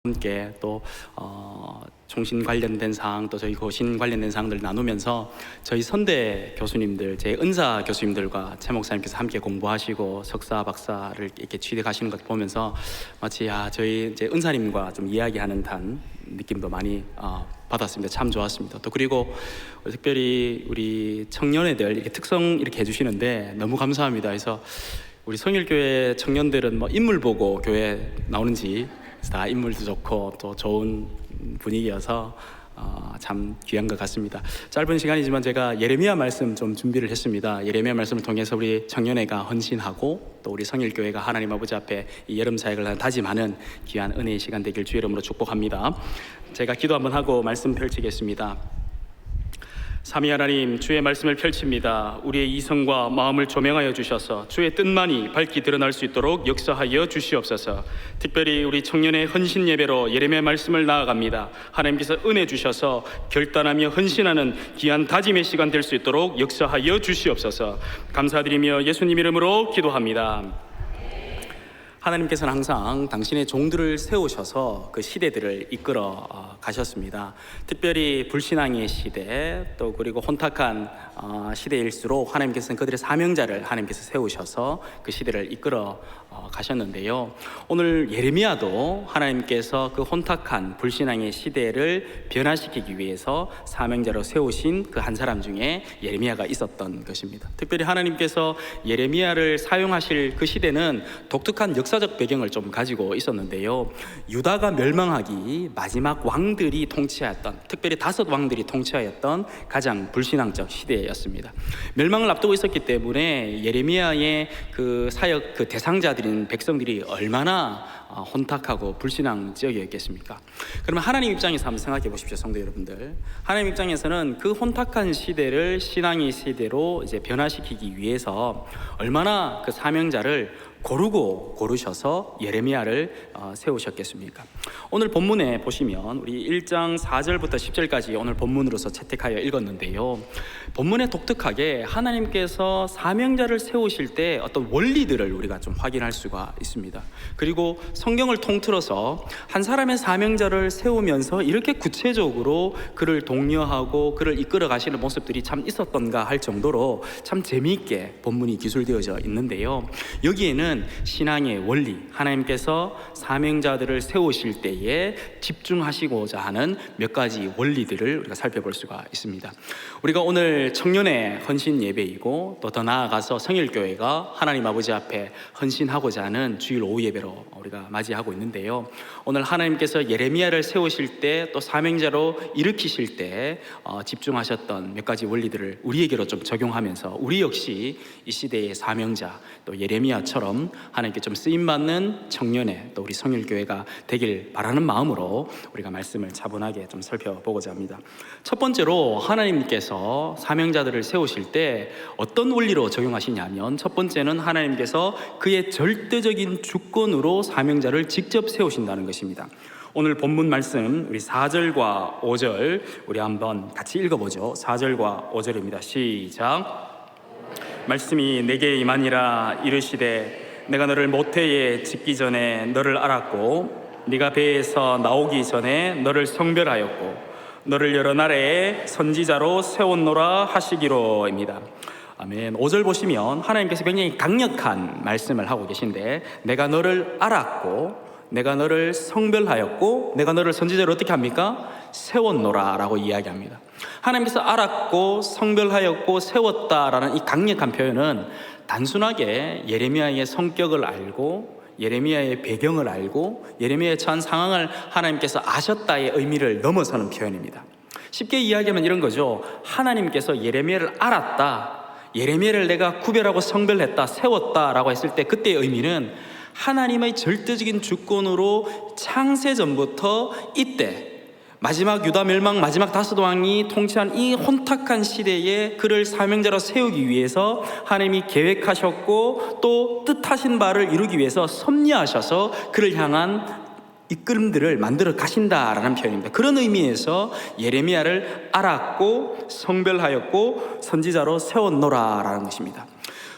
함께 또 종신 관련된 사항, 또 저희 고신 관련된 사항들 나누면서 저희 선대 교수님들, 제 은사 교수님들과 최 목사님께서 함께 공부하시고 석사, 박사를 이렇게 취득하시는 것 보면서 마치 저희 이제 은사님과 좀 이야기하는 듯한 느낌도 많이 받았습니다. 참 좋았습니다. 또 그리고 특별히 우리 청년애들 이렇게 특성 이렇게 해주시는데 너무 감사합니다. 그래서 우리 성일교회 청년들은 뭐 인물 보고 교회 나오는지 다 인물도 좋고 또 좋은 분위기여서 참 귀한 것 같습니다. 짧은 시간이지만 제가 예레미야 말씀 좀 준비를 했습니다. 예레미야 말씀을 통해서 우리 청년회가 헌신하고 또 우리 성일교회가 하나님 아버지 앞에 이 여름 사역을 다짐하는 귀한 은혜의 시간 되길 주의 이름으로 축복합니다. 제가 기도 한번 하고 말씀 펼치겠습니다. 삼위 하나님, 주의 말씀을 펼칩니다. 우리의 이성과 마음을 조명하여 주셔서 주의 뜻만이 밝히 드러날 수 있도록 역사하여 주시옵소서. 특별히 우리 청년의 헌신 예배로 예레미야 말씀을 나아갑니다. 하나님께서 은혜 주셔서 결단하며 헌신하는 귀한 다짐의 시간 될 수 있도록 역사하여 주시옵소서. 감사드리며 예수님 이름으로 기도합니다. 하나님께서는 항상 당신의 종들을 세우셔서 그 시대들을 이끌어 가셨습니다. 특별히 불신앙의 시대, 또 그리고 혼탁한 시대일수록 하나님께서는 그들의 사명자를 하나님께서 세우셔서 그 시대를 이끌어 가셨는데요. 오늘 예레미야도 하나님께서 그 혼탁한 불신앙의 시대를 변화시키기 위해서 사명자로 세우신 그 한 사람 중에 예레미야가 있었던 것입니다. 특별히 하나님께서 예레미야를 사용하실 그 시대는 독특한 역사적 배경을 좀 가지고 있었는데요. 유다가 멸망하기 마지막 왕들이 통치하였던, 특별히 5 왕들이 통치하였던 가장 불신앙적 시대였습니다. 멸망을 앞두고 있었기 때문에 예레미야의 그 사역 그 대상자들인 백성들이 얼마나 혼탁하고 불신앙 지역이었겠습니까? 그러면 하나님 입장에서 한번 생각해 보십시오, 성도 여러분들. 하나님 입장에서는 그 혼탁한 시대를 신앙의 시대로 이제 변화시키기 위해서 얼마나 그 사명자를 고르셔서 예레미야를 세우셨겠습니까? 오늘 본문에 보시면 우리 1장 4절부터 10절까지 오늘 본문으로서 채택하여 읽었는데요. 본문에 독특하게 하나님께서 사명자를 세우실 때 어떤 원리들을 우리가 좀 확인할 수가 있습니다. 그리고 성경을 통틀어서 한 사람의 사명자를 세우면서 이렇게 구체적으로 그를 독려하고 그를 이끌어 가시는 모습들이 참 있었던가 할 정도로 참 재미있게 본문이 기술되어져 있는데요. 여기에는 신앙의 원리, 하나님께서 사명자들을 세우실 때에 집중하시고자 하는 몇 가지 원리들을 우리가 살펴볼 수가 있습니다. 우리가 오늘 청년의 헌신 예배이고 또 더 나아가서 성일교회가 하나님 아버지 앞에 헌신하고자 하는 주일 오후 예배로 우리가 맞이하고 있는데요. 오늘 하나님께서 예레미야를 세우실 때 또 사명자로 일으키실 때 집중하셨던 몇 가지 원리들을 우리에게로 좀 적용하면서 우리 역시 이 시대의 사명자 또 예레미야처럼 하나님께 좀 쓰임받는 청년회 또 우리 성일교회가 되길 바라는 마음으로 우리가 말씀을 차분하게 좀 살펴보고자 합니다. 첫 번째로 하나님께서 사명자들을 세우실 때 어떤 원리로 적용하시냐면 첫 번째는 하나님께서 그의 절대적인 주권으로 사명자를 직접 세우신다는 것입니다. 오늘 본문 말씀 우리 4절과 5절 우리 한번 같이 읽어보죠. 4절과 5절입니다. 시작. 말씀이 내게 임하니라. 이르시되 내가 너를 모태에 짓기 전에 너를 알았고 네가 배에서 나오기 전에 너를 성별하였고 너를 여러 나라의 선지자로 세웠노라 하시기로입니다. 아멘. 5절 보시면 하나님께서 굉장히 강력한 말씀을 하고 계신데 내가 너를 알았고 내가 너를 성별하였고 내가 너를 선지자로 어떻게 합니까? 세웠노라 라고 이야기합니다. 하나님께서 알았고 성별하였고 세웠다라는 이 강력한 표현은 단순하게 예레미야의 성격을 알고 예레미야의 배경을 알고 예레미야의 처한 상황을 하나님께서 아셨다의 의미를 넘어서는 표현입니다. 쉽게 이야기하면 이런 거죠. 하나님께서 예레미야를 알았다, 예레미야를 내가 구별하고 성별했다, 세웠다라고 했을 때 그때의 의미는 하나님의 절대적인 주권으로 창세전부터 이때 마지막 유다 멸망 마지막 5 왕이 통치한 이 혼탁한 시대에 그를 사명자로 세우기 위해서 하나님이 계획하셨고 또 뜻하신 바를 이루기 위해서 섭리하셔서 그를 향한 이끌음들을 만들어 가신다라는 표현입니다. 그런 의미에서 예레미야를 알았고 성별하였고 선지자로 세웠노라라는 것입니다.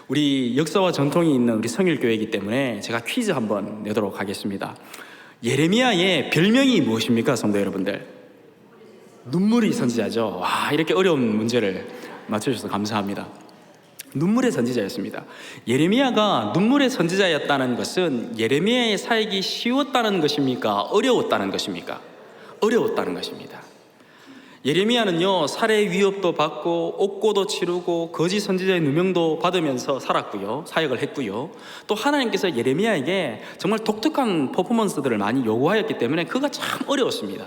우리 역사와 전통이 있는 우리 성일교회이기 때문에 제가 퀴즈 한번 내도록 하겠습니다. 예레미야의 별명이 무엇입니까, 성도 여러분들? 눈물의 선지자죠. 와, 이렇게 어려운 문제를 맞춰주셔서 감사합니다. 눈물의 선지자였습니다. 예레미야가 눈물의 선지자였다는 것은 예레미야의 사역이 쉬웠다는 것입니까? 어려웠다는 것입니까? 어려웠다는 것입니다. 예레미야는요, 살해 위협도 받고 옥고도 치르고 거짓 선지자의 누명도 받으면서 살았고요, 사역을 했고요. 또 하나님께서 예레미야에게 정말 독특한 퍼포먼스들을 많이 요구하였기 때문에 그가 참 어려웠습니다.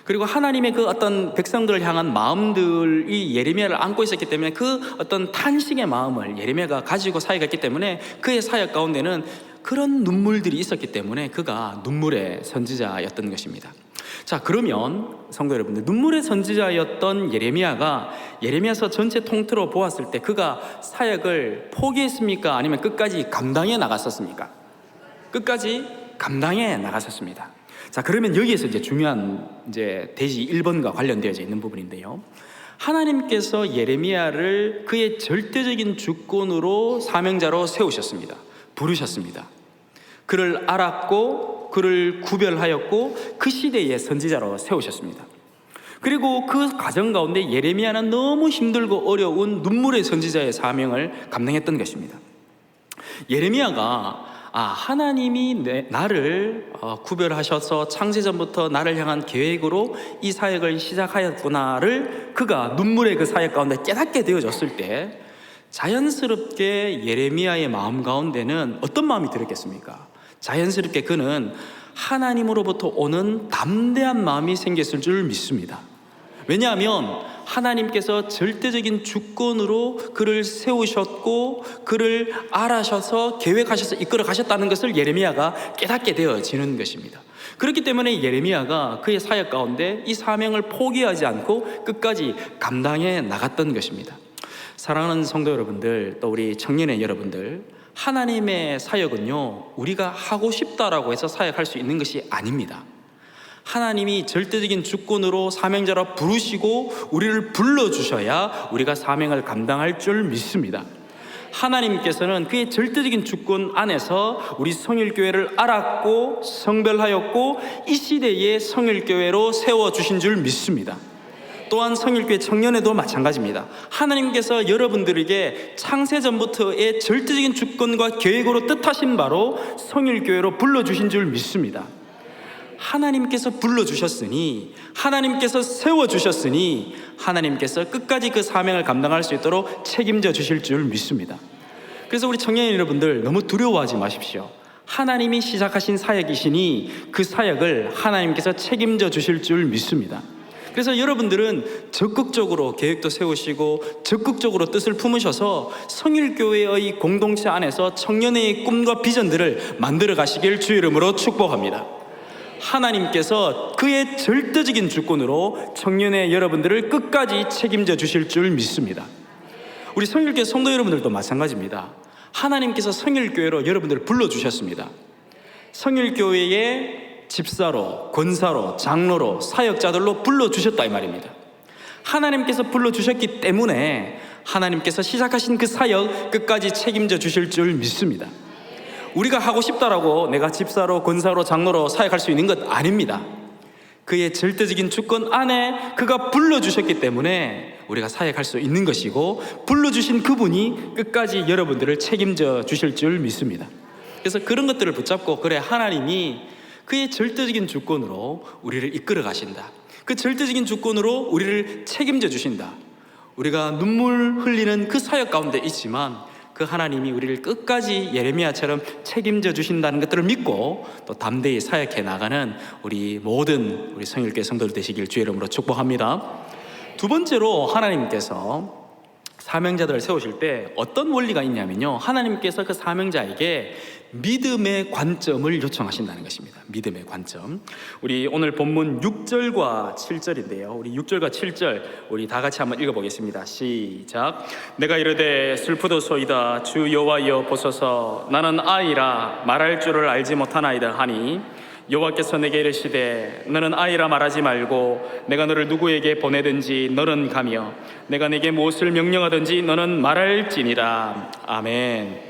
그리고 하나님의 그 어떤 백성들을 향한 마음들이 예레미야를 안고 있었기 때문에 그 어떤 탄식의 마음을 예레미야가 가지고 사역했기 때문에 그의 사역 가운데는 그런 눈물들이 있었기 때문에 그가 눈물의 선지자였던 것입니다. 자, 그러면 성도 여러분들, 눈물의 선지자였던 예레미야가 예레미야서 전체 통틀어 보았을 때 그가 사역을 포기했습니까? 아니면 끝까지 감당해 나갔었습니까? 끝까지 감당해 나갔었습니다. 자, 그러면 여기에서 이제 중요한 대지 1번과 관련되어져 있는 부분인데요. 하나님께서 예레미야를 그의 절대적인 주권으로 사명자로 세우셨습니다. 부르셨습니다. 그를 알았고 그를 구별하였고 그 시대의 선지자로 세우셨습니다. 그리고 그 과정 가운데 예레미야는 너무 힘들고 어려운 눈물의 선지자의 사명을 감당했던 것입니다. 예레미야가 하나님이 나를 구별하셔서 창세전부터 나를 향한 계획으로 이 사역을 시작하였구나를 그가 눈물의 그 사역 가운데 깨닫게 되어졌을 때 자연스럽게 예레미야의 마음 가운데는 어떤 마음이 들었겠습니까? 자연스럽게 그는 하나님으로부터 오는 담대한 마음이 생겼을 줄 믿습니다. 왜냐하면 하나님께서 절대적인 주권으로 그를 세우셨고 그를 알아셔서 계획하셔서 이끌어 가셨다는 것을 예레미야가 깨닫게 되어지는 것입니다. 그렇기 때문에 예레미야가 그의 사역 가운데 이 사명을 포기하지 않고 끝까지 감당해 나갔던 것입니다. 사랑하는 성도 여러분들, 또 우리 청년의 여러분들, 하나님의 사역은요, 우리가 하고 싶다라고 해서 사역할 수 있는 것이 아닙니다. 하나님이 절대적인 주권으로 사명자로 부르시고 우리를 불러주셔야 우리가 사명을 감당할 줄 믿습니다. 하나님께서는 그의 절대적인 주권 안에서 우리 성일교회를 알았고 성별하였고 이 시대의 성일교회로 세워주신 줄 믿습니다. 또한 성일교회 청년에도 마찬가지입니다. 하나님께서 여러분들에게 창세전부터의 절대적인 주권과 계획으로 뜻하신 바로 성일교회로 불러주신 줄 믿습니다. 하나님께서 불러주셨으니, 하나님께서 세워주셨으니 하나님께서 끝까지 그 사명을 감당할 수 있도록 책임져 주실 줄 믿습니다. 그래서 우리 청년 여러분들, 너무 두려워하지 마십시오. 하나님이 시작하신 사역이시니 그 사역을 하나님께서 책임져 주실 줄 믿습니다. 그래서 여러분들은 적극적으로 계획도 세우시고 적극적으로 뜻을 품으셔서 성일교회의 공동체 안에서 청년의 꿈과 비전들을 만들어 가시길 주의 이름으로 축복합니다. 하나님께서 그의 절대적인 주권으로 청년의 여러분들을 끝까지 책임져 주실 줄 믿습니다. 우리 성일교회 성도 여러분들도 마찬가지입니다. 하나님께서 성일교회로 여러분들을 불러주셨습니다. 성일교회의 집사로, 권사로, 장로로, 사역자들로 불러주셨다 이 말입니다. 하나님께서 불러주셨기 때문에 하나님께서 시작하신 그 사역 끝까지 책임져 주실 줄 믿습니다. 우리가 하고 싶다라고 내가 집사로, 권사로, 장로로 사역할 수 있는 것 아닙니다. 그의 절대적인 주권 안에 그가 불러주셨기 때문에 우리가 사역할 수 있는 것이고, 불러주신 그분이 끝까지 여러분들을 책임져 주실 줄 믿습니다. 그래서 그런 것들을 붙잡고, 그래, 하나님이 그의 절대적인 주권으로 우리를 이끌어 가신다, 그 절대적인 주권으로 우리를 책임져 주신다. 우리가 눈물 흘리는 그 사역 가운데 있지만 그 하나님이 우리를 끝까지 예레미야처럼 책임져 주신다는 것들을 믿고 또 담대히 사역해 나가는 우리 모든 우리 성일교회 성도들 되시길 주의 이름으로 축복합니다. 두 번째로 하나님께서 사명자들을 세우실 때 어떤 원리가 있냐면요, 하나님께서 그 사명자에게 믿음의 관점을 요청하신다는 것입니다. 믿음의 관점. 우리 오늘 본문 6절과 7절인데요 우리 6절과 7절 우리 다 같이 한번 읽어보겠습니다. 시작. 내가 이르되 슬프도소이다 주 여호와여 보소서, 나는 아이라 말할 줄을 알지 못하나이다 하니, 여호와께서 내게 이르시되 너는 아이라 말하지 말고 내가 너를 누구에게 보내든지 너는 가며 내가 내게 무엇을 명령하든지 너는 말할지니라. 아멘.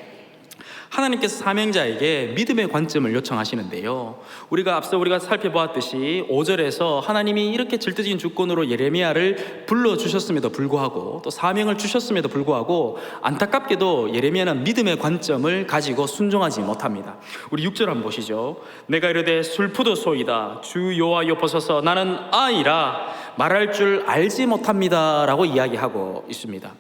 하나님께서 사명자에게 믿음의 관점을 요청하시는데요, 앞서 우리가 살펴보았듯이 5절에서 하나님이 이렇게 절대적인 주권으로 예레미야를 불러주셨음에도 불구하고 또 사명을 주셨음에도 불구하고 안타깝게도 예레미야는 믿음의 관점을 가지고 순종하지 못합니다. 우리 6절 한번 보시죠. 내가 이르되 술포도소이다 주 여호와여 보소서 나는 아이라 말할 줄 알지 못합니다 라고 이야기하고 있습니다.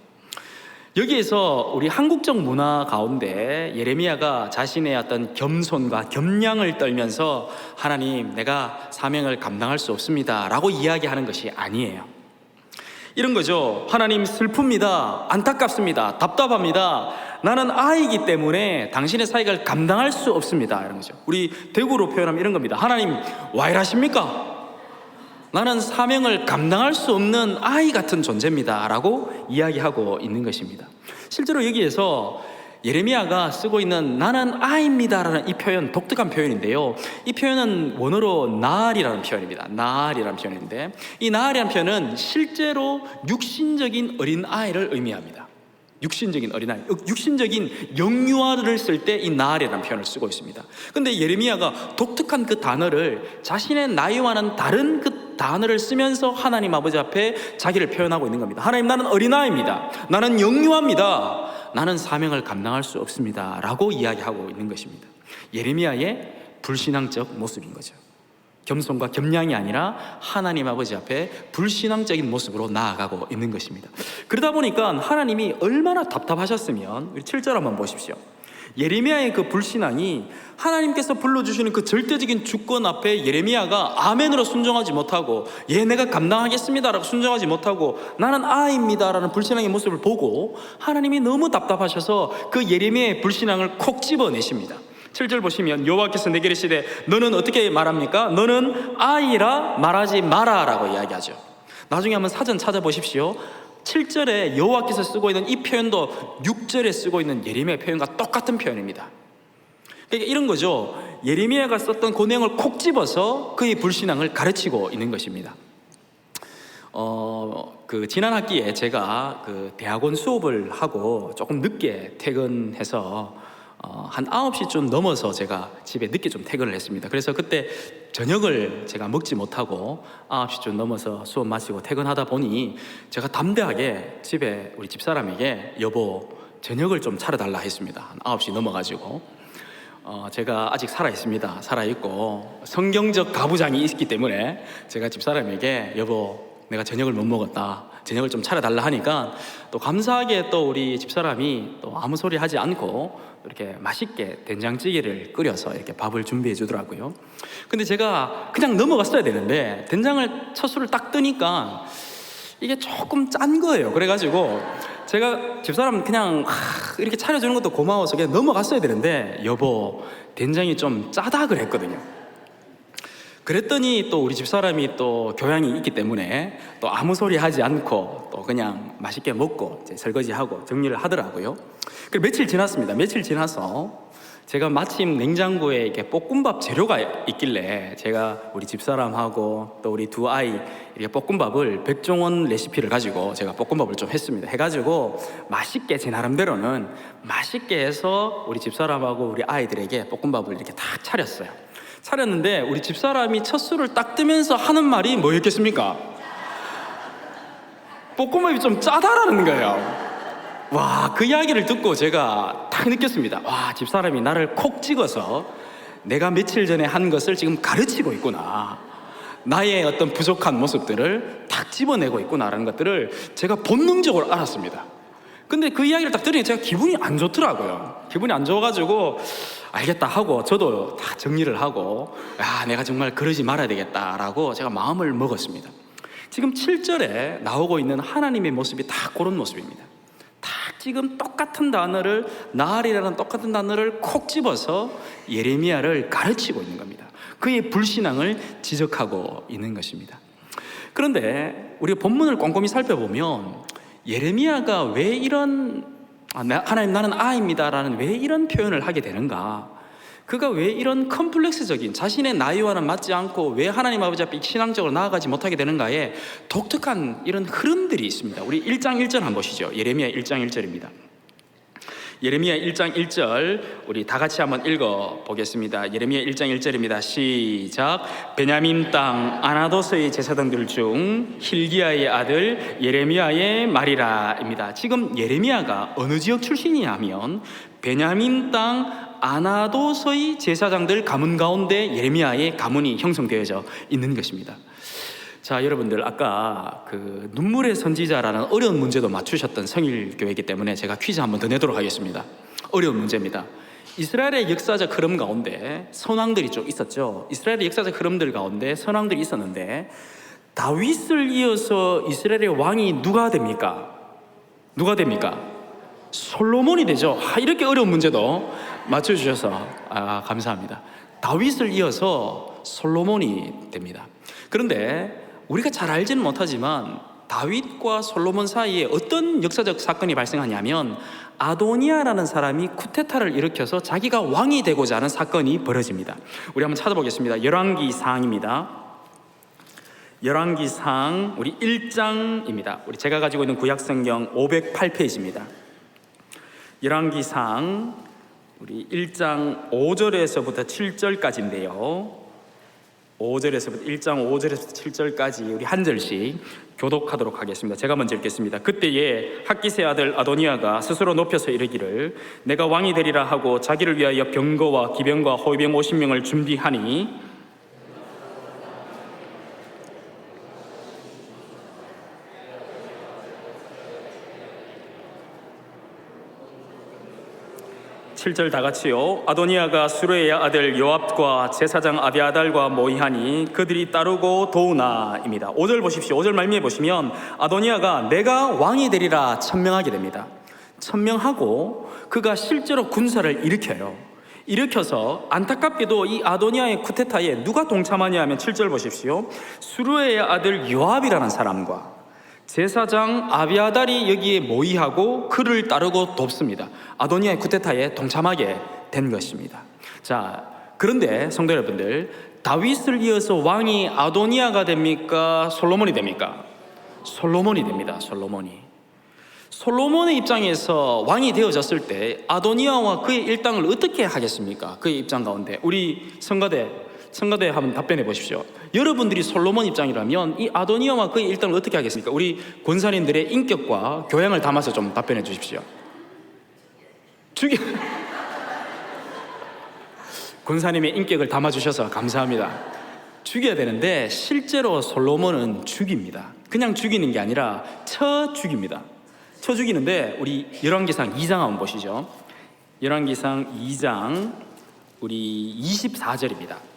여기에서 우리 한국적 문화 가운데 예레미야가 자신의 어떤 겸손과 겸양을 떨면서 하나님, 내가 사명을 감당할 수 없습니다 라고 이야기하는 것이 아니에요. 이런 거죠. 하나님, 슬픕니다. 안타깝습니다. 답답합니다. 나는 아이이기 때문에 당신의 사역을 감당할 수 없습니다. 이런 거죠. 우리 대구로 표현하면 이런 겁니다. 하나님, 왜 이러십니까? 나는 사명을 감당할 수 없는 아이 같은 존재입니다 라고 이야기하고 있는 것입니다. 실제로 여기에서 예레미야가 쓰고 있는 나는 아이입니다 라는 이 표현, 독특한 표현인데요, 이 표현은 원어로 나알이라는 표현입니다. 나알이라는 표현인데, 이 나알이라는 표현은 실제로 육신적인 어린아이를 의미합니다. 육신적인 어린아이, 육신적인 영유아를 쓸 때 이 나알이라는 표현을 쓰고 있습니다. 근데 예레미야가 독특한 그 단어를 자신의 나이와는 다른 그 단어를 쓰면서 하나님 아버지 앞에 자기를 표현하고 있는 겁니다. 하나님, 나는 어린아이입니다. 나는 영유아입니다. 나는 사명을 감당할 수 없습니다 라고 이야기하고 있는 것입니다. 예레미야의 불신앙적 모습인 거죠. 겸손과 겸양이 아니라 하나님 아버지 앞에 불신앙적인 모습으로 나아가고 있는 것입니다. 그러다 보니까 하나님이 얼마나 답답하셨으면, 우리 7절 한번 보십시오. 예레미야의 그 불신앙이 하나님께서 불러주시는 그 절대적인 주권 앞에 예레미야가 아멘으로 순종하지 못하고, 예, 내가 감당하겠습니다 라고 순종하지 못하고 나는 아이입니다 라는 불신앙의 모습을 보고 하나님이 너무 답답하셔서 그 예레미야의 불신앙을 콕 집어내십니다. 7절 보시면 여호와께서 내게 이르시되 너는 어떻게 말합니까? 너는 아이라 말하지 마라 라고 이야기하죠. 나중에 한번 사전 찾아보십시오. 7절에 여호와께서 쓰고 있는 이 표현도 6절에 쓰고 있는 예레미야 표현과 똑같은 표현입니다. 그러니까 이런 거죠. 예레미야가 썼던 그 내용을 콕 집어서 그의 불신앙을 가르치고 있는 것입니다. 지난 학기에 제가 대학원 수업을 하고 조금 늦게 퇴근해서 한 9시쯤 넘어서 제가 집에 늦게 좀 퇴근을 했습니다. 그래서 그때 저녁을 제가 먹지 못하고 9시쯤 넘어서 수업 마치고 퇴근하다 보니 제가 담대하게 집에 우리 집사람에게 여보, 저녁을 좀 차려달라 했습니다. 한 9시 넘어가지고 제가 아직 살아있습니다. 살아있고 성경적 가부장이 있기 때문에 제가 집사람에게 여보, 내가 저녁을 못 먹었다, 저녁을 좀 차려달라 하니까 또 감사하게 또 우리 집사람이 또 아무 소리 하지 않고 이렇게 맛있게 된장찌개를 끓여서 이렇게 밥을 준비해 주더라고요. 근데 제가 그냥 넘어갔어야 되는데 된장을 첫 술을 딱 뜨니까 이게 조금 짠 거예요. 그래가지고 제가 집사람 그냥 이렇게 차려주는 것도 고마워서 그냥 넘어갔어야 되는데 여보, 된장이 좀 짜다 그랬거든요. 그랬더니 또 우리 집사람이 또 교양이 있기 때문에 또 아무 소리 하지 않고 또 그냥 맛있게 먹고 이제 설거지하고 정리를 하더라고요. 그리고 며칠 지났습니다. 며칠 지나서 제가 마침 냉장고에 이렇게 볶음밥 재료가 있길래 제가 우리 집사람하고 또 우리 두 아이 이렇게 볶음밥을 백종원 레시피를 가지고 제가 볶음밥을 좀 했습니다. 해가지고 맛있게 제 나름대로는 맛있게 해서 우리 집사람하고 우리 아이들에게 볶음밥을 이렇게 딱 차렸어요. 차렸는데 우리 집사람이 첫 술을 딱 뜨면서 하는 말이 뭐였겠습니까? 볶음밥이 좀 짜다라는 거예요. 와, 그 이야기를 듣고 제가 딱 느꼈습니다. 와, 집사람이 나를 콕 찍어서 내가 며칠 전에 한 것을 지금 가르치고 있구나, 나의 어떤 부족한 모습들을 딱 집어내고 있구나라는 것들을 제가 본능적으로 알았습니다. 근데 그 이야기를 딱 들으니 제가 기분이 안 좋더라고요. 기분이 안 좋아가지고 알겠다 하고 저도 다 정리를 하고, 야, 내가 정말 그러지 말아야 되겠다라고 제가 마음을 먹었습니다. 지금 7절에 나오고 있는 하나님의 모습이 다 그런 모습입니다. 다 지금 똑같은 단어를, 나알이라는 똑같은 단어를 콕 집어서 예레미야를 가르치고 있는 겁니다. 그의 불신앙을 지적하고 있는 것입니다. 그런데 우리가 본문을 꼼꼼히 살펴보면 예레미야가 왜 이런 하나님, 나는 아이입니다 라는 왜 이런 표현을 하게 되는가, 그가 왜 이런 컴플렉스적인 자신의 나이와는 맞지 않고 왜 하나님 아버지 앞에 신앙적으로 나아가지 못하게 되는가에 독특한 이런 흐름들이 있습니다. 우리 1장 1절 한번 보시죠. 예레미야 1장 1절입니다. 예레미야 1장 1절 우리 다 같이 한번 읽어 보겠습니다. 예레미야 1장 1절입니다. 시작. 베냐민 땅 아나도스의 제사장들 중 hil기야의 아들 예레미야의 말이라입니다. 지금 예레미야가 어느 지역 출신이냐 하면 베냐민 땅 아나도스의 제사장들 가문 가운데 예레미야의 가문이 형성되어져 있는 것입니다. 자, 여러분들 아까 그 눈물의 선지자라는 어려운 문제도 맞추셨던 성일교회이기 때문에 제가 퀴즈 한번 더 내도록 하겠습니다. 어려운 문제입니다. 이스라엘의 역사적 흐름 가운데 선왕들이 좀 있었죠. 이스라엘의 역사적 흐름들 가운데 선왕들이 있었는데 다윗을 이어서 이스라엘의 왕이 누가 됩니까? 누가 됩니까? 솔로몬이 되죠. 이렇게 어려운 문제도 맞춰주셔서 감사합니다. 다윗을 이어서 솔로몬이 됩니다. 그런데 우리가 잘 알지는 못하지만 다윗과 솔로몬 사이에 어떤 역사적 사건이 발생하냐면 아도니아라는 사람이 쿠데타를 일으켜서 자기가 왕이 되고자 하는 사건이 벌어집니다. 우리 한번 찾아보겠습니다. 열왕기상입니다. 열왕기상 우리 1장입니다. 우리 제가 가지고 있는 구약성경 508페이지입니다. 열왕기상 우리 1장 5절에서부터 7절까지인데요. 5절에서부터 1장 5절에서부터 7절까지 우리 한 절씩 교독하도록 하겠습니다. 제가 먼저 읽겠습니다. 그때에 학기세 아들 아도니아가 스스로 높여서 이르기를 내가 왕이 되리라 하고 자기를 위하여 병거와 기병과 호위병 50명을 준비하니 칠 절 다 같이요. 아도니아가 수르의 아들 요압과 제사장 아비아달과 모이하니 그들이 따르고 도우나입니다. 5절 보십시오. 5절 말미에 보시면 아도니아가 내가 왕이 되리라 천명하게 됩니다. 천명하고 그가 실제로 군사를 일으켜요. 일으켜서 안타깝게도 이 아도니아의 쿠데타에 누가 동참하냐 하면 7절 보십시오. 수르의 아들 요압이라는 사람과 제사장 아비아달이 여기에 모의하고 그를 따르고 돕습니다. 아도니아의 쿠데타에 동참하게 된 것입니다. 자, 그런데 성도 여러분들, 다윗을 이어서 왕이 아도니아가 됩니까? 솔로몬이 됩니까? 솔로몬이 됩니다. 솔로몬의 입장에서 왕이 되어졌을 때 아도니아와 그의 일당을 어떻게 하겠습니까? 그의 입장 가운데 우리 성가대 한번 답변해 보십시오. 여러분들이 솔로몬 입장이라면 이 아도니아와 그의 일당을 어떻게 하겠습니까? 우리 권사님들의 인격과 교양을 담아서 좀 답변해 주십시오. 권사님의 인격을 담아주셔서 감사합니다. 죽여야 되는데 실제로 솔로몬은 죽입니다. 그냥 죽이는 게 아니라 쳐 죽입니다. 쳐 죽이는데 우리 열왕기상 2장 한번 보시죠. 열왕기상 2장 우리 24절입니다.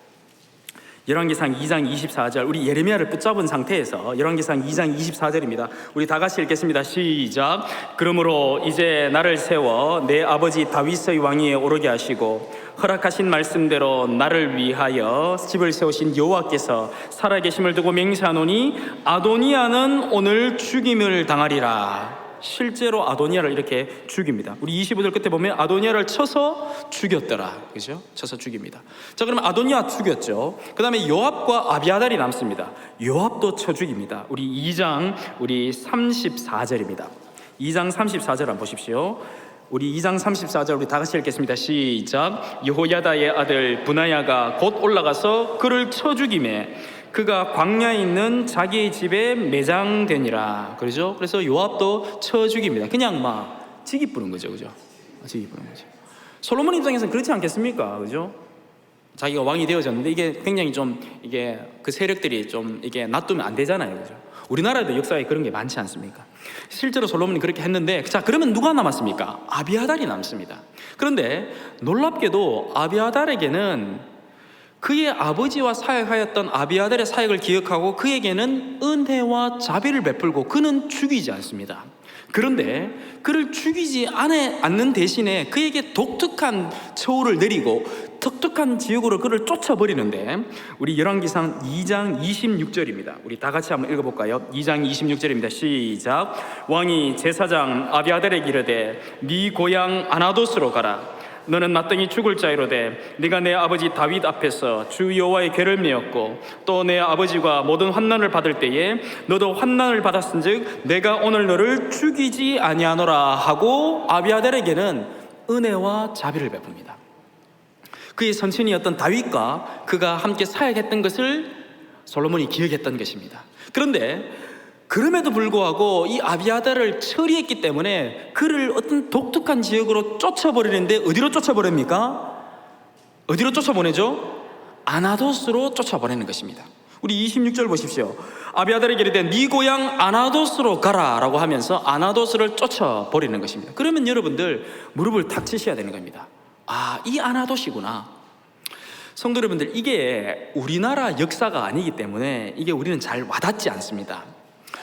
열왕기상 2장 24절 우리 예레미야를 붙잡은 상태에서 열왕기상 2장 24절입니다. 우리 다 같이 읽겠습니다. 시작. 그러므로 이제 나를 세워 내 아버지 다윗의 왕위에 오르게 하시고 허락하신 말씀대로 나를 위하여 집을 세우신 여호와께서 살아계심을 두고 맹세하노니 아도니아는 오늘 죽임을 당하리라. 실제로 아도니아를 이렇게 죽입니다. 우리 25절 끝에 보면 아도니아를 쳐서 죽였더라. 그죠? 쳐서 죽입니다. 자, 그러면 아도니아 죽였죠. 그 다음에 요압과 아비아달이 남습니다. 요압도 쳐 죽입니다. 우리 2장 우리 34절입니다. 2장 34절 한번 보십시오. 우리 2장 34절 우리 다 같이 읽겠습니다. 시작. 여호야다의 아들 브나야가 곧 올라가서 그를 쳐 죽이매 그가 광야에 있는 자기의 집에 매장되니라. 그러죠? 그래서 요압도 쳐 죽입니다. 그냥 막 지기 뿌는 거죠. 그죠? 지기 뿌는 거죠. 솔로몬 입장에서는 그렇지 않겠습니까? 그죠? 자기가 왕이 되어졌는데 이게 굉장히 좀 이게 그 세력들이 좀 이게 놔두면 안 되잖아요. 그죠? 우리나라에도 역사에 그런 게 많지 않습니까? 실제로 솔로몬이 그렇게 했는데 자, 그러면 누가 남았습니까? 아비아달이 남습니다. 그런데 놀랍게도 아비아달에게는 그의 아버지와 사역하였던 아비아달의 사역을 기억하고 그에게는 은혜와 자비를 베풀고 그는 죽이지 않습니다. 그런데 그를 죽이지 않는 대신에 그에게 독특한 처우를 내리고 독특한 지역으로 그를 쫓아버리는데 우리 열왕기상 2장 26절입니다. 우리 다 같이 한번 읽어볼까요? 2장 26절입니다. 시작. 왕이 제사장 아비아달에게 이르되 네 고향 아나도스로 가라. 너는 마땅히 죽을 자이로되 네가 내 아버지 다윗 앞에서 주 여호와의 궤를 메었고 또 내 아버지가 모든 환난을 받을 때에 너도 환난을 받았은즉 내가 오늘 너를 죽이지 아니하노라 하고 아비아달에게는 은혜와 자비를 베풉니다. 그의 선친이었던 다윗과 그가 함께 사역했던 것을 솔로몬이 기억했던 것입니다. 그런데 그럼에도 불구하고 이 아비아달을 처리했기 때문에 그를 어떤 독특한 지역으로 쫓아버리는데 어디로 쫓아버립니까? 어디로 쫓아보내죠? 아나도스로 쫓아보내는 것입니다. 우리 26절 보십시오. 아비아달에게 이르되 네 고향 아나도스로 가라 라고 하면서 아나도스를 쫓아버리는 것입니다. 그러면 여러분들 무릎을 탁 치셔야 되는 겁니다. 아, 이 아나도시구나. 성도 여러분들, 이게 우리나라 역사가 아니기 때문에 이게 우리는 잘 와닿지 않습니다.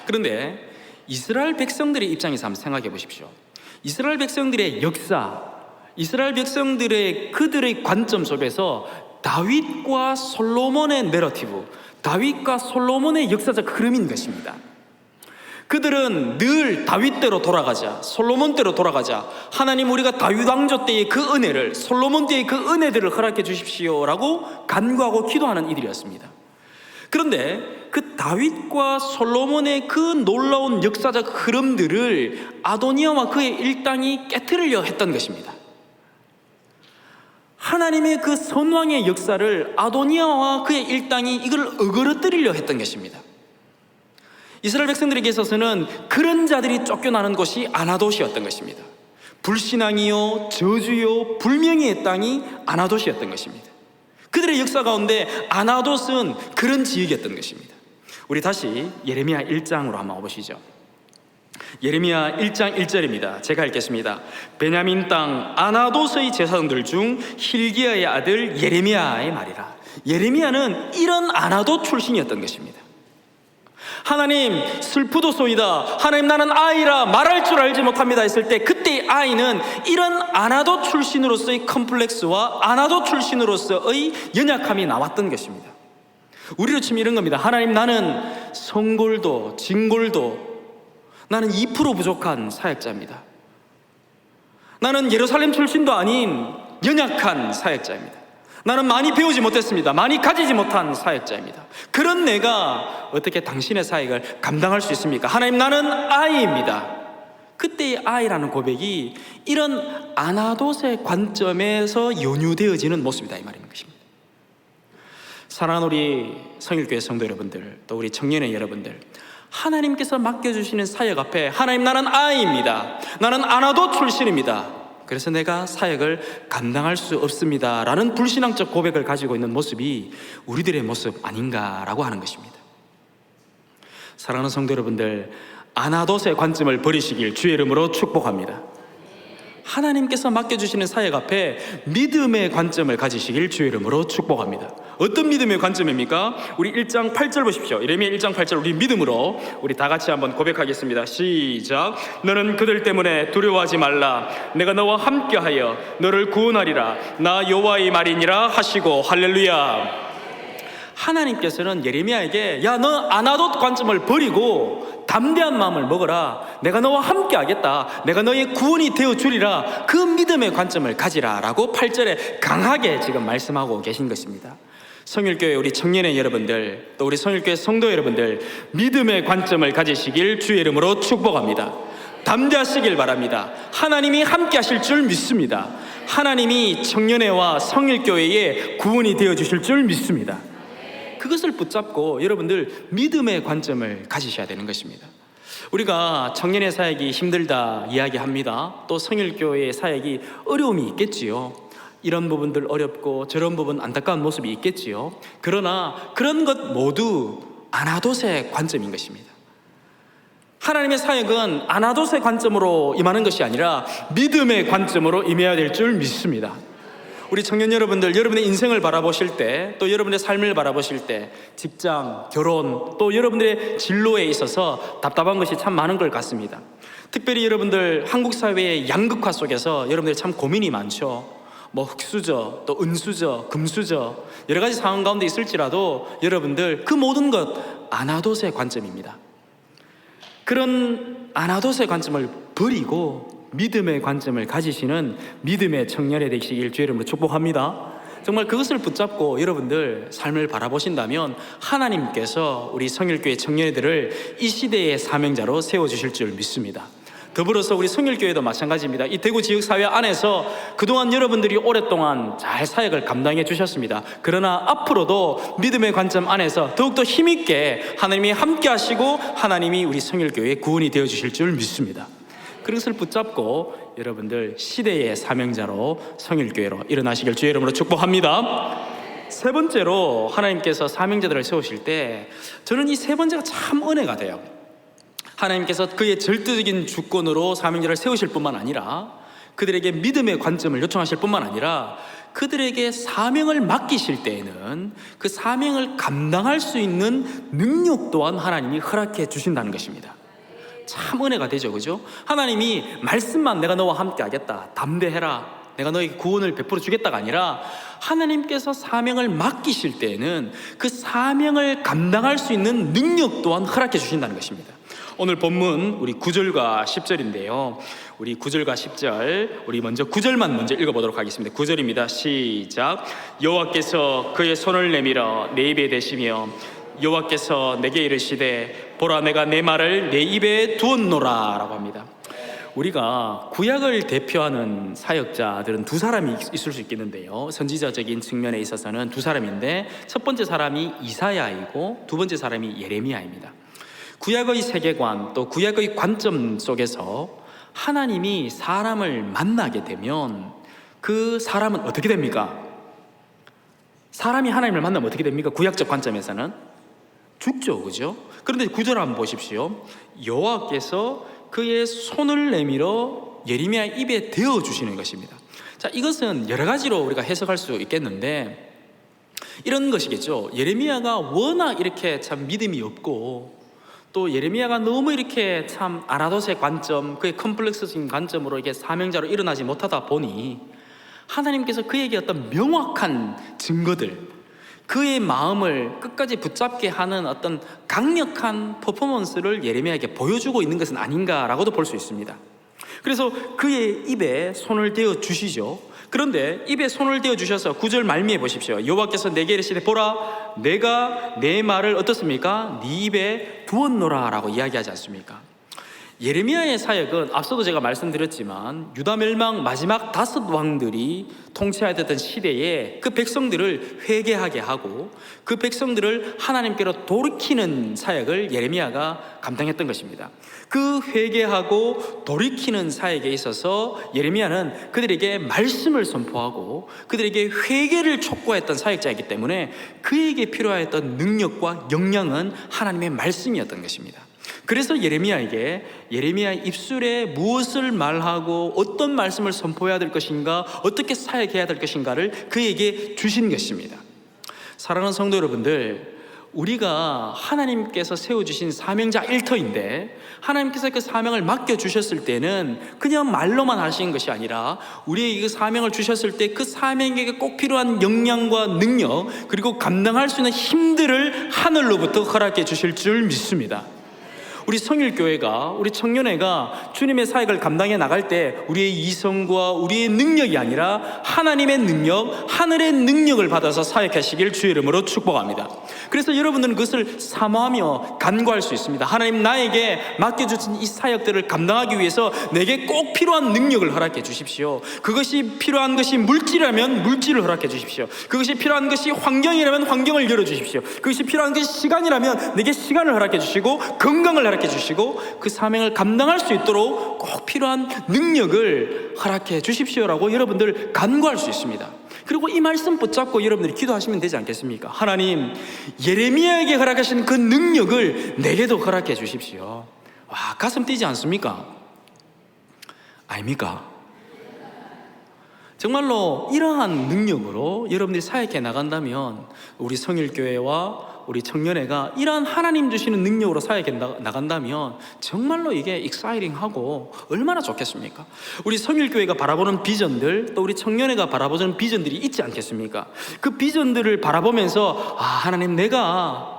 그런데 이스라엘 백성들의 입장에서 한번 생각해 보십시오. 이스라엘 백성들의 역사, 이스라엘 백성들의 그들의 관점 속에서 다윗과 솔로몬의 내러티브, 다윗과 솔로몬의 역사적 흐름인 것입니다. 그들은 늘 다윗대로 돌아가자, 솔로몬대로 돌아가자, 하나님 우리가 다윗 왕조 때의 그 은혜를, 솔로몬 때의 그 은혜들을 허락해 주십시오라고 간구하고 기도하는 이들이었습니다. 그런데 그 다윗과 솔로몬의 그 놀라운 역사적 흐름들을 아도니아와 그의 일당이 깨트리려 했던 것입니다. 하나님의 그 선왕의 역사를 아도니아와 그의 일당이 이걸 어그러뜨리려 했던 것입니다. 이스라엘 백성들에게 있어서는 그런 자들이 쫓겨나는 곳이 아나돗이었던 것입니다. 불신앙이요, 저주요, 불명예의 땅이 아나돗이었던 것입니다. 그들의 역사 가운데 아나돗은 그런 지역이었던 것입니다. 우리 다시 예레미야 1장으로 한번 와보시죠. 예레미야 1장 1절입니다. 제가 읽겠습니다. 베냐민 땅 아나돗의 제사장들 중 hil기야의 아들 예레미야의 말이라. 예레미야는 이런 아나돗 출신이었던 것입니다. 하나님 슬프도소이다, 하나님 나는 아이라 말할 줄 알지 못합니다 했을 때, 그때 아이는 이런 아나돗 출신으로서의 컴플렉스와 아나돗 출신으로서의 연약함이 나왔던 것입니다. 우리로 치면 이런 겁니다. 하나님 나는 성골도 진골도 나는 2% 부족한 사역자입니다. 나는 예루살렘 출신도 아닌 연약한 사역자입니다. 나는 많이 배우지 못했습니다. 많이 가지지 못한 사역자입니다. 그런 내가 어떻게 당신의 사역을 감당할 수 있습니까? 하나님 나는 아이입니다. 그때의 아이라는 고백이 이런 아나돗의 관점에서 연유되어지는 모습이다 이 말인 것입니다. 사랑하는 우리 성일교회 성도 여러분들, 또 우리 청년의 여러분들, 하나님께서 맡겨주시는 사역 앞에 하나님 나는 아이입니다, 나는 아나돗 출신입니다, 그래서 내가 사역을 감당할 수 없습니다 라는 불신앙적 고백을 가지고 있는 모습이 우리들의 모습 아닌가라고 하는 것입니다. 사랑하는 성도 여러분들, 아나돗의 관점을 버리시길 주의 이름으로 축복합니다. 하나님께서 맡겨주시는 사역 앞에 믿음의 관점을 가지시길 주의 이름으로 축복합니다. 어떤 믿음의 관점입니까? 우리 1장 8절 보십시오. 예레미야 1장 8절 우리 믿음으로 우리 다 같이 한번 고백하겠습니다. 시작. 너는 그들 때문에 두려워하지 말라. 내가 너와 함께하여 너를 구원하리라. 나 여호와의 말이니라 하시고 할렐루야. 하나님께서는 예레미야에게 야, 너 아나돗 관점을 버리고 담대한 마음을 먹어라. 내가 너와 함께 하겠다. 내가 너의 구원이 되어주리라. 그 믿음의 관점을 가지라 라고 8절에 강하게 지금 말씀하고 계신 것입니다. 성일교회 우리 청년의 여러분들, 또 우리 성일교회 성도 여러분들, 믿음의 관점을 가지시길 주의 이름으로 축복합니다. 담대하시길 바랍니다. 하나님이 함께 하실 줄 믿습니다. 하나님이 청년회와 성일교회의 구원이 되어주실 줄 믿습니다. 그것을 붙잡고 여러분들 믿음의 관점을 가지셔야 되는 것입니다. 우리가 청년의 사역이 힘들다 이야기합니다. 또 성일교회의 사역이 어려움이 있겠지요. 이런 부분들 어렵고 저런 부분 안타까운 모습이 있겠지요. 그러나 그런 것 모두 아나돗의 관점인 것입니다. 하나님의 사역은 아나돗의 관점으로 임하는 것이 아니라 믿음의 관점으로 임해야 될 줄 믿습니다. 우리 청년 여러분들, 여러분의 인생을 바라보실 때, 또 여러분의 삶을 바라보실 때, 직장, 결혼, 또 여러분들의 진로에 있어서 답답한 것이 참 많은 것 같습니다. 특별히 여러분들 한국 사회의 양극화 속에서 여러분들 참 고민이 많죠. 뭐 흑수저, 또 은수저, 금수저 여러 가지 상황 가운데 있을지라도 여러분들 그 모든 것 아나돗의 관점입니다. 그런 아나돗의 관점을 버리고 믿음의 관점을 가지시는 믿음의 청년이 되시길 주의 이름으로 축복합니다. 정말 그것을 붙잡고 여러분들 삶을 바라보신다면 하나님께서 우리 성일교회 청년들을 이 시대의 사명자로 세워주실 줄 믿습니다. 더불어서 우리 성일교회도 마찬가지입니다. 이 대구 지역사회 안에서 그동안 여러분들이 오랫동안 잘 사역을 감당해 주셨습니다. 그러나 앞으로도 믿음의 관점 안에서 더욱더 힘있게 하나님이 함께 하시고 하나님이 우리 성일교회의 구원이 되어 주실 줄 믿습니다. 그것을 붙잡고 여러분들 시대의 사명자로 성일교회로 일어나시길 주의 이름으로 축복합니다. 세 번째로 하나님께서 사명자들을 세우실 때 저는 이 세 번째가 참 은혜가 돼요. 하나님께서 그의 절대적인 주권으로 사명자를 세우실 뿐만 아니라 그들에게 믿음의 관점을 요청하실 뿐만 아니라 그들에게 사명을 맡기실 때에는 그 사명을 감당할 수 있는 능력 또한 하나님이 허락해 주신다는 것입니다. 참 은혜가 되죠, 그죠? 하나님이 말씀만 내가 너와 함께 하겠다, 담대해라, 내가 너에게 구원을 베풀어 주겠다가 아니라 하나님께서 사명을 맡기실 때에는 그 사명을 감당할 수 있는 능력 또한 허락해 주신다는 것입니다. 오늘 본문 우리 9절과 10절인데요. 우리 9절과 10절, 우리 먼저 9절만 먼저 읽어보도록 하겠습니다. 9절입니다. 시작. 여호와께서 그의 손을 내밀어 내 입에 대시며 여호와께서 내게 이르시되 보라 내가 내 말을 내 입에 두었노라 라고 합니다. 우리가 구약을 대표하는 사역자들은 두 사람이 있을 수 있겠는데요. 선지자적인 측면에 있어서는 두 사람인데 첫 번째 사람이 이사야이고 두 번째 사람이 예레미야입니다. 구약의 세계관 또 구약의 관점 속에서 하나님이 사람을 만나게 되면 그 사람은 어떻게 됩니까? 사람이 하나님을 만나면 어떻게 됩니까? 구약적 관점에서는 죽죠, 그죠? 그런데 9절 한번 보십시오. 여호와께서 그의 손을 내밀어 예레미야 입에 대어 주시는 것입니다. 자, 이것은 여러 가지로 우리가 해석할 수 있겠는데 이런 것이겠죠. 예레미야가 워낙 이렇게 참 믿음이 없고 또 예레미야가 너무 이렇게 참 아나돗의 관점, 그의 컴플렉스적인 관점으로 이게 사명자로 일어나지 못하다 보니 하나님께서 그에게 어떤 명확한 증거들, 그의 마음을 끝까지 붙잡게 하는 어떤 강력한 퍼포먼스를 예레미야에게 보여주고 있는 것은 아닌가라고도 볼 수 있습니다. 그래서 그의 입에 손을 대어 주시죠. 그런데 입에 손을 대어 주셔서 9절 말미에 보십시오. 여호와께서 내게 이르시되 보라 내가 내 말을 어떻습니까? 네 입에 두었노라 라고 이야기하지 않습니까? 예레미야의 사역은 앞서도 제가 말씀드렸지만 유다 멸망 마지막 5 왕들이 통치하였던 시대에 그 백성들을 회개하게 하고 그 백성들을 하나님께로 돌이키는 사역을 예레미야가 감당했던 것입니다. 그 회개하고 돌이키는 사역에 있어서 예레미야는 그들에게 말씀을 선포하고 그들에게 회개를 촉구했던 사역자이기 때문에 그에게 필요하였던 능력과 역량은 하나님의 말씀이었던 것입니다. 그래서 예레미야에게 예레미야의 입술에 무엇을 말하고 어떤 말씀을 선포해야 될 것인가, 어떻게 사역해야 될 것인가를 그에게 주신 것입니다. 사랑하는 성도 여러분들, 우리가 하나님께서 세워주신 사명자 일터인데 하나님께서 그 사명을 맡겨주셨을 때는 그냥 말로만 하신 것이 아니라 우리에게 그 사명을 주셨을 때 그 사명에게 꼭 필요한 역량과 능력 그리고 감당할 수 있는 힘들을 하늘로부터 허락해 주실 줄 믿습니다. 우리 성일교회가, 우리 청년회가 주님의 사역을 감당해 나갈 때 우리의 이성과 우리의 능력이 아니라 하나님의 능력, 하늘의 능력을 받아서 사역하시길 주의 이름으로 축복합니다. 그래서 여러분들은 그것을 사모하며 간구할 수 있습니다. 하나님, 나에게 맡겨주신 이 사역들을 감당하기 위해서 내게 꼭 필요한 능력을 허락해 주십시오. 그것이 필요한 것이 물질이라면 물질을 허락해 주십시오. 그것이 필요한 것이 환경이라면 환경을 열어주십시오. 그것이 필요한 것이 시간이라면 내게 시간을 허락해 주시고 건강을 허락해 주시고 그 사명을 감당할 수 있도록 꼭 필요한 능력을 허락해 주십시오라고 여러분들 간구할 수 있습니다. 그리고 이 말씀 붙잡고 여러분들이 기도하시면 되지 않겠습니까? 하나님, 예레미야에게 허락하신 그 능력을 내게도 허락해 주십시오. 와, 가슴 뛰지 않습니까? 아닙니까? 정말로 이러한 능력으로 여러분들이 사역해 나간다면 우리 성일교회와 우리 청년회가 이러한 하나님 주시는 능력으로 사역해 나간다면 정말로 이게 익사이팅하고 얼마나 좋겠습니까? 우리 성일교회가 바라보는 비전들, 또 우리 청년회가 바라보는 비전들이 있지 않겠습니까? 그 비전들을 바라보면서 하나님, 내가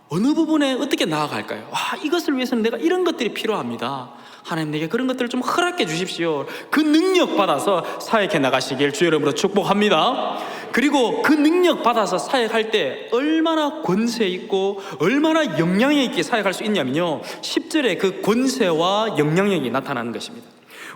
어느 부분에 어떻게 나아갈까요? 이것을 위해서는 내가 이런 것들이 필요합니다. 하나님, 내게 그런 것들을 좀 허락해 주십시오. 그 능력 받아서 사역해 나가시길 주의 이름으로 축복합니다. 그리고 그 능력 받아서 사역할 때 얼마나 권세 있고 얼마나 영향력 있게 사역할 수 있냐면요, 10절에 그 권세와 영향력이 나타나는 것입니다.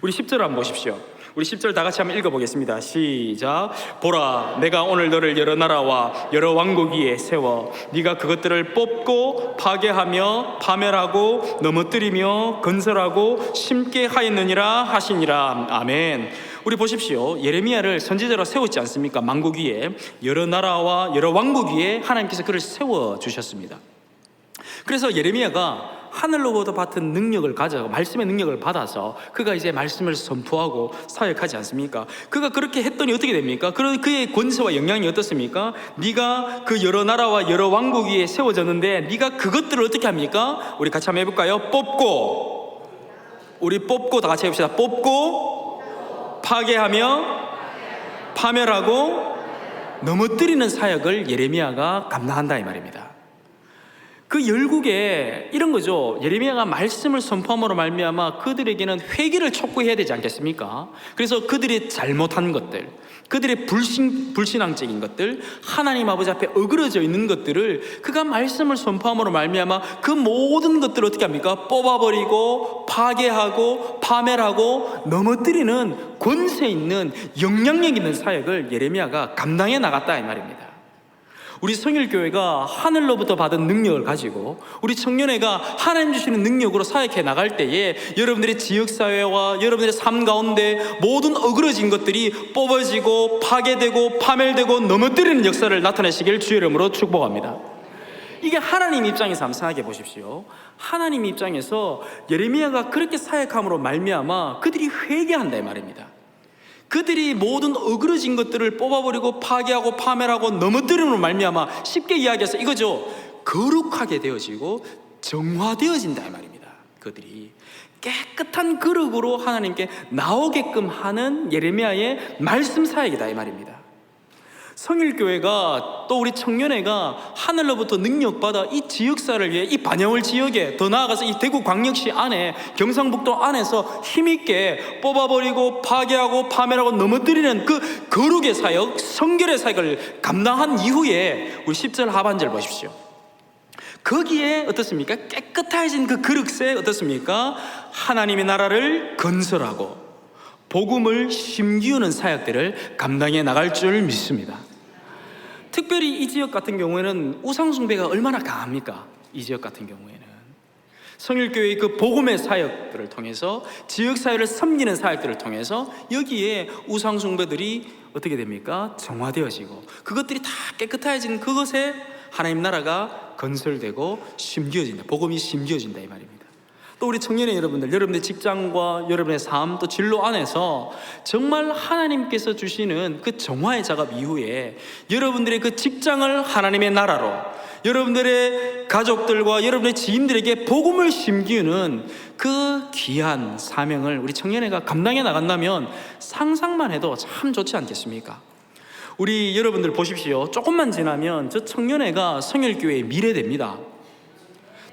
우리 10절 한번 보십시오. 우리 10절 다 같이 한번 읽어보겠습니다. 시작. 보라, 내가 오늘 너를 여러 나라와 여러 왕국 위에 세워 네가 그것들을 뽑고 파괴하며 파멸하고 넘어뜨리며 건설하고 심게 하였느니라 하시니라. 아멘. 우리 보십시오. 예레미야를 선지자로 세웠지 않습니까? 만국 위에 여러 나라와 여러 왕국 위에 하나님께서 그를 세워주셨습니다. 그래서 예레미야가 하늘로부터 받은 능력을 가져, 말씀의 능력을 받아서 그가 이제 말씀을 선포하고 사역하지 않습니까? 그가 그렇게 했더니 어떻게 됩니까? 그의 권세와 영향이 어떻습니까? 네가 그 여러 나라와 여러 왕국 위에 세워졌는데 네가 그것들을 어떻게 합니까? 우리 같이 한번 해볼까요? 뽑고, 우리 뽑고 다 같이 해봅시다. 뽑고 파괴하며 파멸하고 넘어뜨리는 사역을 예레미야가 감당한다 이 말입니다. 그 열국에 이런 거죠. 예레미야가 말씀을 선포함으로 말미암아 그들에게는 회개를 촉구해야 되지 않겠습니까? 그래서 그들이 잘못한 것들, 그들의 불신앙적인 것들, 하나님 아버지 앞에 어그러져 있는 것들을 그가 말씀을 선포함으로 말미암아 그 모든 것들을 어떻게 합니까? 뽑아버리고 파괴하고 파멸하고 넘어뜨리는 권세 있는 영향력 있는 사역을 예레미야가 감당해 나갔다 이 말입니다. 우리 성일교회가 하늘로부터 받은 능력을 가지고 우리 청년회가 하나님 주시는 능력으로 사역해 나갈 때에 여러분들의 지역사회와 여러분들의 삶 가운데 모든 어그러진 것들이 뽑아지고 파괴되고 파멸되고 넘어뜨리는 역사를 나타내시길 주의 이름으로 축복합니다. 이게 하나님 입장에서 한번 생각해 보십시오. 하나님 입장에서 예레미야가 그렇게 사역함으로 말미암아 그들이 회개한다 이 말입니다. 그들이 모든 어그러진 것들을 뽑아버리고 파괴하고 파멸하고 넘어뜨림으로 말미암아 쉽게 이야기해서 이거죠, 거룩하게 되어지고 정화되어진다 이 말입니다. 그들이 깨끗한 거룩으로 하나님께 나오게끔 하는 예레미야의 말씀 사역이다 이 말입니다. 성일교회가 또 우리 청년회가 하늘로부터 능력받아 이 지역사를 위해 이 반야월 지역에, 더 나아가서 이 대구광역시 안에 경상북도 안에서 힘있게 뽑아버리고 파괴하고 파멸하고 넘어뜨리는 그 거룩의 사역, 성결의 사역을 감당한 이후에 우리 10절 하반절 보십시오. 거기에 어떻습니까? 깨끗해진 그 그릇에 어떻습니까? 하나님의 나라를 건설하고 복음을 심기우는 사역들을 감당해 나갈 줄 믿습니다. 특별히 이 지역 같은 경우에는 우상숭배가 얼마나 강합니까? 이 지역 같은 경우에는 성일교회의 그 복음의 사역들을 통해서 지역사회를 섬기는 사역들을 통해서 여기에 우상숭배들이 어떻게 됩니까? 정화되어지고 그것들이 다 깨끗해진 그것에 하나님 나라가 건설되고 심기어진다, 복음이 심기어진다 이 말입니다. 또 우리 청년의 여러분들, 여러분의 직장과 여러분의 삶, 또 진로 안에서 정말 하나님께서 주시는 그 정화의 작업 이후에 여러분들의 그 직장을 하나님의 나라로, 여러분들의 가족들과 여러분의 지인들에게 복음을 심기우는 그 귀한 사명을 우리 청년회가 감당해 나간다면 상상만 해도 참 좋지 않겠습니까? 우리 여러분들 보십시오. 조금만 지나면 저 청년회가 성일교회의 미래됩니다.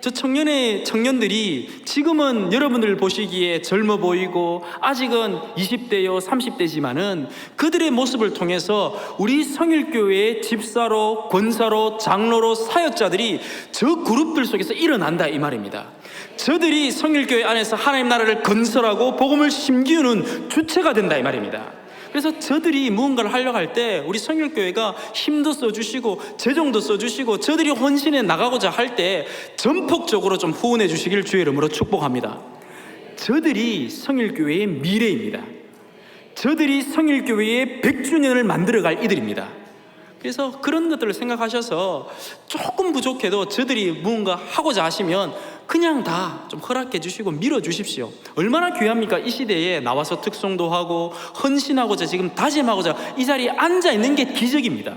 저 청년들이 지금은 여러분들 보시기에 젊어 보이고 아직은 20대요 30대지만은 그들의 모습을 통해서 우리 성일교회의 집사로, 권사로, 장로로, 사역자들이 저 그룹들 속에서 일어난다 이 말입니다. 저들이 성일교회 안에서 하나님 나라를 건설하고 복음을 심기우는 주체가 된다 이 말입니다. 그래서 저들이 무언가를 하려고 할 때 우리 성일교회가 힘도 써주시고 재정도 써주시고 저들이 헌신해 나가고자 할 때 전폭적으로 좀 후원해 주시길 주의 이름으로 축복합니다. 저들이 성일교회의 미래입니다. 저들이 성일교회의 100주년을 만들어갈 이들입니다. 그래서 그런 것들을 생각하셔서 조금 부족해도 저들이 무언가 하고자 하시면 그냥 다 좀 허락해 주시고 밀어 주십시오. 얼마나 귀합니까? 이 시대에 나와서 특송도 하고 헌신하고자 지금 다짐하고자 이 자리에 앉아 있는 게 기적입니다.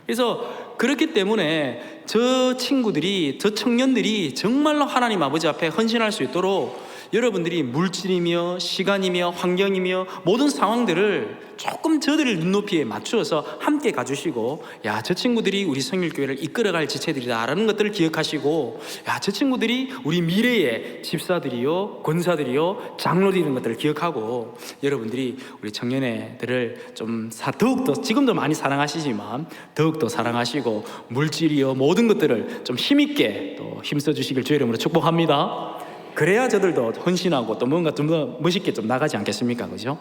그래서 그렇기 때문에 저 친구들이, 저 청년들이 정말로 하나님 아버지 앞에 헌신할 수 있도록 여러분들이 물질이며 시간이며 환경이며 모든 상황들을 조금 저들을 눈높이에 맞추어서 함께 가주시고, 야, 저 친구들이 우리 성일교회를 이끌어갈 지체들이다라는 것들을 기억하시고, 야, 저 친구들이 우리 미래의 집사들이요, 권사들이요, 장로들이 이런 것들을 기억하고, 여러분들이 우리 청년회들을 좀 더욱더, 지금도 많이 사랑하시지만 더욱더 사랑하시고, 물질이요 모든 것들을 좀 힘있게 또 힘써 주시길 주의 이름으로 축복합니다. 그래야 저들도 헌신하고 또 뭔가 좀 더 멋있게 좀 나가지 않겠습니까? 그죠?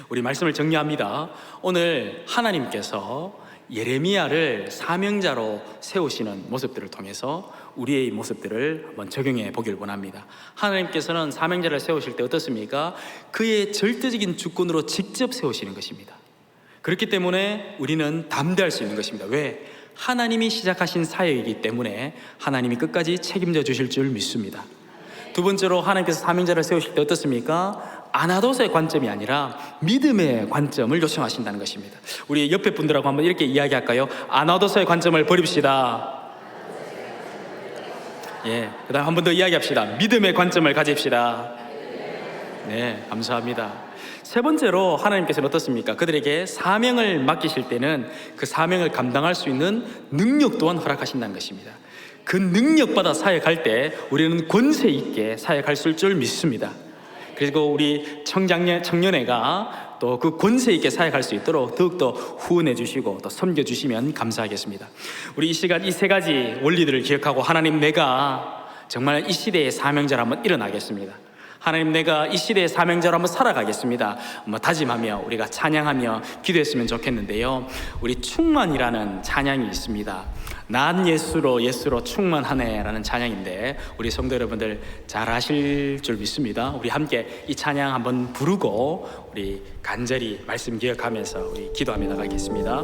우리 말씀을 정리합니다. 오늘 하나님께서 예레미야를 사명자로 세우시는 모습들을 통해서 우리의 모습들을 한번 적용해 보길 원합니다. 하나님께서는 사명자를 세우실 때 어떻습니까? 그의 절대적인 주권으로 직접 세우시는 것입니다. 그렇기 때문에 우리는 담대할 수 있는 것입니다. 왜? 하나님이 시작하신 사역이기 때문에 하나님이 끝까지 책임져 주실 줄 믿습니다. 두 번째로, 하나님께서 사명자를 세우실 때 어떻습니까? 아나도서의 관점이 아니라 믿음의 관점을 요청하신다는 것입니다. 우리 옆에 분들하고 한번 이렇게 이야기할까요? 아나도서의 관점을 버립시다. 예, 그 다음 한 번 더 이야기합시다. 믿음의 관점을 가집시다. 네, 감사합니다. 세 번째로, 하나님께서는 어떻습니까? 그들에게 사명을 맡기실 때는 그 사명을 감당할 수 있는 능력 또한 허락하신다는 것입니다. 그 능력받아 사역할 때 우리는 권세 있게 사역할 수 있을 줄 믿습니다. 그리고 우리 청년회가 또 그 권세 있게 사역할 수 있도록 더욱더 후원해 주시고 또 섬겨 주시면 감사하겠습니다. 우리 이 시간 이 세 가지 원리들을 기억하고, 하나님, 내가 정말 이 시대의 사명자로 한번 일어나겠습니다. 하나님, 내가 이 시대의 사명자로 한번 살아가겠습니다. 다짐하며 우리가 찬양하며 기도했으면 좋겠는데요. 우리 충만이라는 찬양이 있습니다. 난 예수로 충만하네 라는 찬양인데, 우리 성도 여러분들 잘 아실 줄 믿습니다. 우리 함께 이 찬양 한번 부르고 우리 간절히 말씀 기억하면서 우리 기도하며 나가겠습니다.